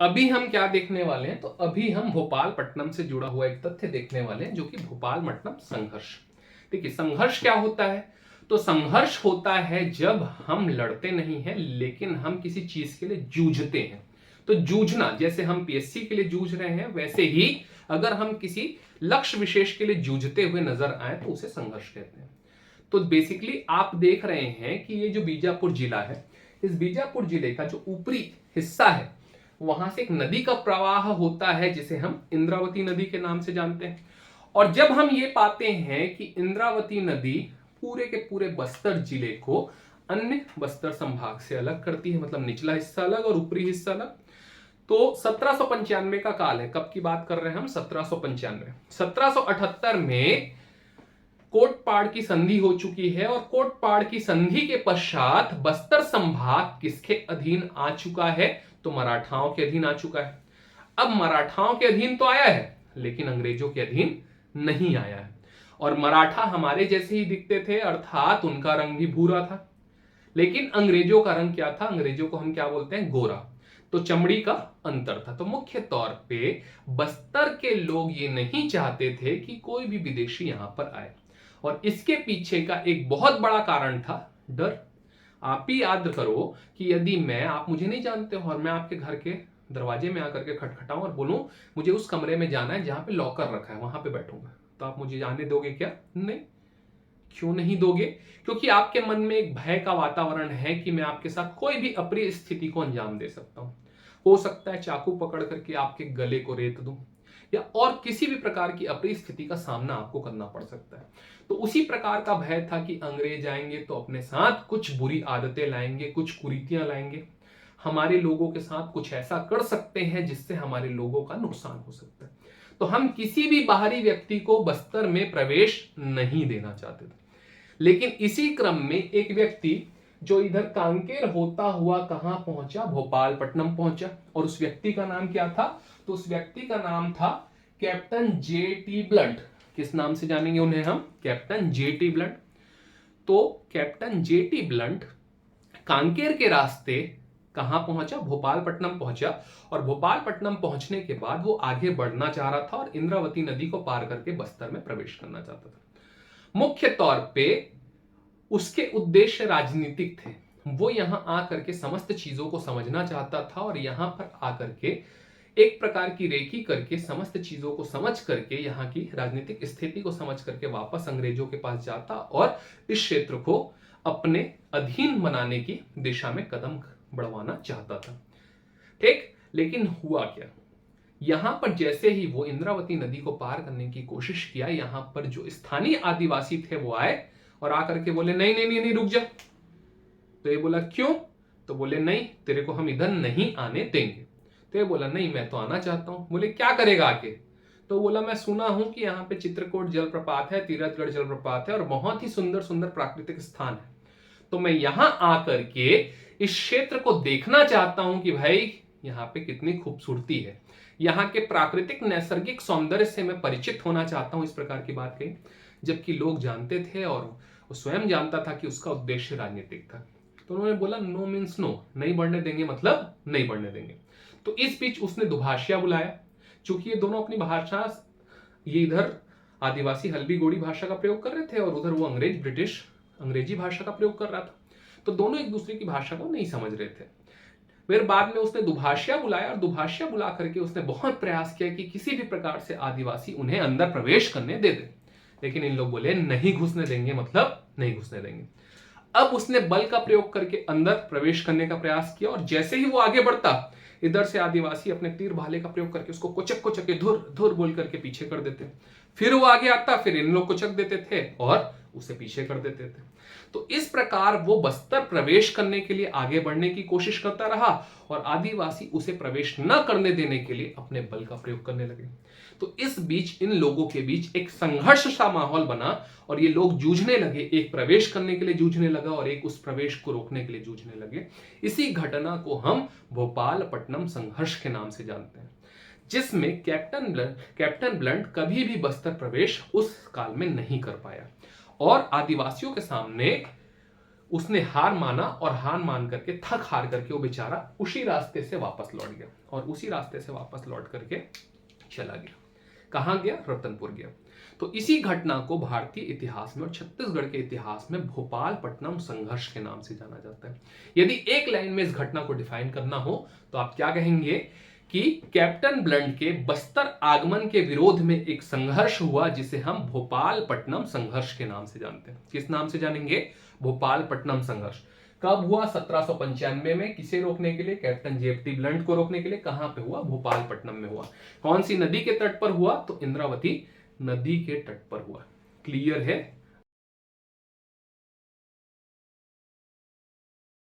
अभी हम क्या देखने वाले हैं, तो अभी हम भोपालपट्टनम से जुड़ा हुआ एक तथ्य देखने वाले हैं, जो कि भोपालपट्टनम संघर्ष। देखिए संघर्ष क्या होता है, तो संघर्ष होता है जब हम लड़ते नहीं हैं लेकिन हम किसी चीज के लिए जूझते हैं। तो जूझना, जैसे हम पीएससी के लिए जूझ रहे हैं, वैसे ही अगर हम किसी लक्ष्य विशेष के लिए जूझते हुए नजर आए तो उसे संघर्ष कहते हैं। तो बेसिकली आप देख रहे हैं कि ये जो बीजापुर जिला है, इस बीजापुर जिले का जो ऊपरी हिस्सा है, वहां से एक नदी का प्रवाह होता है जिसे हम इंद्रावती नदी के नाम से जानते हैं। और जब हम ये पाते हैं कि इंद्रावती नदी पूरे के पूरे बस्तर जिले को अन्य बस्तर संभाग से अलग करती है, मतलब निचला हिस्सा अलग और ऊपरी हिस्सा अलग, तो 1795 का काल है। कब की बात कर रहे हैं हम? 1795। 1778 में कोटपाड़ की संधि हो चुकी है और कोटपाड़ की संधि के पश्चात बस्तर संभाग किसके अधीन आ चुका है? तो मराठाओं के अधीन आ चुका है। अब मराठाओं के अधीन तो आया है लेकिन अंग्रेजों के अधीन नहीं आया है। और मराठा हमारे जैसे ही दिखते थे, अर्थात उनका रंग भी भूरा था, लेकिन अंग्रेजों का रंग क्या था? अंग्रेजों को हम क्या बोलते हैं? गोरा। तो चमड़ी का अंतर था। तो मुख्य तौर पे बस्तर के लोग ये नहीं चाहते थे कि कोई भी विदेशी यहां पर आए, और इसके पीछे का एक बहुत बड़ा कारण था डर। आप ही याद करो कि यदि आप मुझे नहीं जानते हो और मैं आपके घर के दरवाजे में आकर के खटखटाऊं और बोलूं मुझे उस कमरे में जाना है जहां पे लॉकर रखा है, वहां पे बैठूंगा, तो आप मुझे जाने दोगे क्या? नहीं। क्यों नहीं दोगे? क्योंकि आपके मन में एक भय का वातावरण है कि मैं आपके साथ कोई भी अप्रिय स्थिति को अंजाम दे सकता हूं। हो सकता है चाकू पकड़ करके आपके गले को रेत दूं, या और किसी भी प्रकार की अप्रिय स्थिति का सामना आपको करना पड़ सकता है। तो उसी प्रकार का भय था कि अंग्रेज आएंगे तो अपने साथ कुछ बुरी आदतें लाएंगे, कुछ कुरीतियां लाएंगे, हमारे लोगों के साथ कुछ ऐसा कर सकते हैं जिससे हमारे लोगों का नुकसान हो सकता है। तो हम किसी भी बाहरी व्यक्ति को बस्तर में प्रवेश नहीं देना चाहते थे। लेकिन इसी क्रम में एक व्यक्ति जो इधर कांकेर होता हुआ कहां पहुंचा? भोपालपट्टनम पहुंचा। और उस व्यक्ति का नाम क्या था? तो उस व्यक्ति का नाम था कैप्टन जे.टी. ब्लंट। किस नाम से जानेंगे उन्हें हम? कैप्टन जे.टी. ब्लंट। तो कैप्टन जे.टी. ब्लंट कांकेर के रास्ते कहां पहुंचा? भोपालपट्टनम पहुंचा। और भोपालपट्टनम पहुंचने के बाद वो आगे बढ़ना चाह रहा था और इंद्रावती नदी को पार करके बस्तर में प्रवेश करना चाहता था। मुख्य तौर पे उसके उद्देश्य राजनीतिक थे। वो यहां आकर के समस्त चीजों को समझना चाहता था और यहां पर आकर के एक प्रकार की रेकी करके समस्त चीजों को समझ करके यहाँ की राजनीतिक स्थिति को समझ करके वापस अंग्रेजों के पास जाता और इस क्षेत्र को अपने अधीन बनाने की दिशा में कदम बढ़वाना चाहता था। ठीक, लेकिन हुआ क्या? यहां पर जैसे ही वो इंद्रावती नदी को पार करने की कोशिश किया, यहां पर जो स्थानीय आदिवासी थे वो आए और आकर के बोले नहीं नहीं नहीं नहीं, रुक जा। तो ये बोला क्यों? तो बोले नहीं, तेरे को हम इधर नहीं आने देंगे। तो ये बोला नहीं, मैं तो आना चाहता हूं। बोले क्या करेगा आके? तो बोला मैं सुना हूं कि यहाँ पे चित्रकूट जलप्रपात है, तीरथगढ़ जलप्रपात है और बहुत ही सुंदर सुंदर प्राकृतिक स्थान है, तो मैं यहां आकर के इस क्षेत्र को देखना चाहता हूं कि भाई यहाँ पे कितनी खूबसूरती है, यहाँ के प्राकृतिक नैसर्गिक सौंदर्य से मैं परिचित होना चाहता हूं। इस प्रकार की बात कही, जबकि लोग जानते थे और वो स्वयं जानता था कि उसका उद्देश्य राजनीतिक था। तो उन्होंने बोला नो मीन्स नो, नहीं बढ़ने देंगे मतलब नहीं बढ़ने देंगे। तो इस बीच उसने दुभाषिया बुलाया। चूंकि ये दोनों अपनी भाषा, ये इधर आदिवासी हल्बी गोड़ी भाषा का प्रयोग कर रहे थे और उधर वो अंग्रेजी भाषा का प्रयोग कर रहा था, तो दोनों एक दूसरे की भाषा को नहीं समझ रहे थे। फिर बाद में उसने दुभाषिया बुलाया और दुभाषिया बुला करके उसने बहुत प्रयास किया कि किसी भी प्रकार से आदिवासी उन्हें अंदर प्रवेश करने दे दे, लेकिन इन लोग बोले नहीं घुसने देंगे मतलब नहीं घुसने देंगे। अब उसने बल का प्रयोग करके अंदर प्रवेश करने का प्रयास किया और जैसे ही वो आगे बढ़ता, इधर से आदिवासी अपने तीर भाले का प्रयोग करके उसको कुचक कुचक के धुर धुर बोल करके पीछे कर देते। फिर वो आगे आता, फिर इन लोग कुचक देते थे और उसे पीछे कर देते थे। तो इस प्रकार वो बस्तर प्रवेश करने के लिए आगे बढ़ने की कोशिश करता रहा और आदिवासी उसे प्रवेश न करने देने के लिए अपने बल का प्रयोग करने लगे। तो इस बीच इन लोगों के बीच एक संघर्ष सा माहौल बना और ये लोग जूझने लगे, एक प्रवेश करने के लिए जूझने लगा और एक उस प्रवेश को रोकने के लिए जूझने लगे। इसी घटना को हम भोपालपट्टनम संघर्ष के नाम से जानते हैं, जिसमें कैप्टन ब्लंट कभी भी बस्तर प्रवेश उस काल में नहीं कर पाया और आदिवासियों के सामने उसने हार माना और हार मान करके थक हार करके वो बेचारा उसी रास्ते से वापस लौट गया और उसी रास्ते से वापस लौट करके चला गया। कहां गया? रतनपुर गया। तो इसी घटना को भारतीय इतिहास में और छत्तीसगढ़ के इतिहास में भोपालपट्टनम संघर्ष के नाम से जाना जाता है। यदि एक लाइन में इस घटना को डिफाइन करना हो तो आप क्या कहेंगे कि कैप्टन ब्लंट के बस्तर आगमन के विरोध में एक संघर्ष हुआ जिसे हम भोपालपट्टनम संघर्ष के नाम से जानते हैं। किस नाम से जानेंगे? भोपालपट्टनम संघर्ष। कब हुआ? 1795 में। किसे रोकने के लिए? कैप्टन जेएफटी ब्लंट को रोकने के लिए। कहां पे हुआ? भोपालपट्टनम में हुआ। कौन सी नदी के तट पर हुआ? तो इंद्रावती नदी के तट पर हुआ। क्लियर है?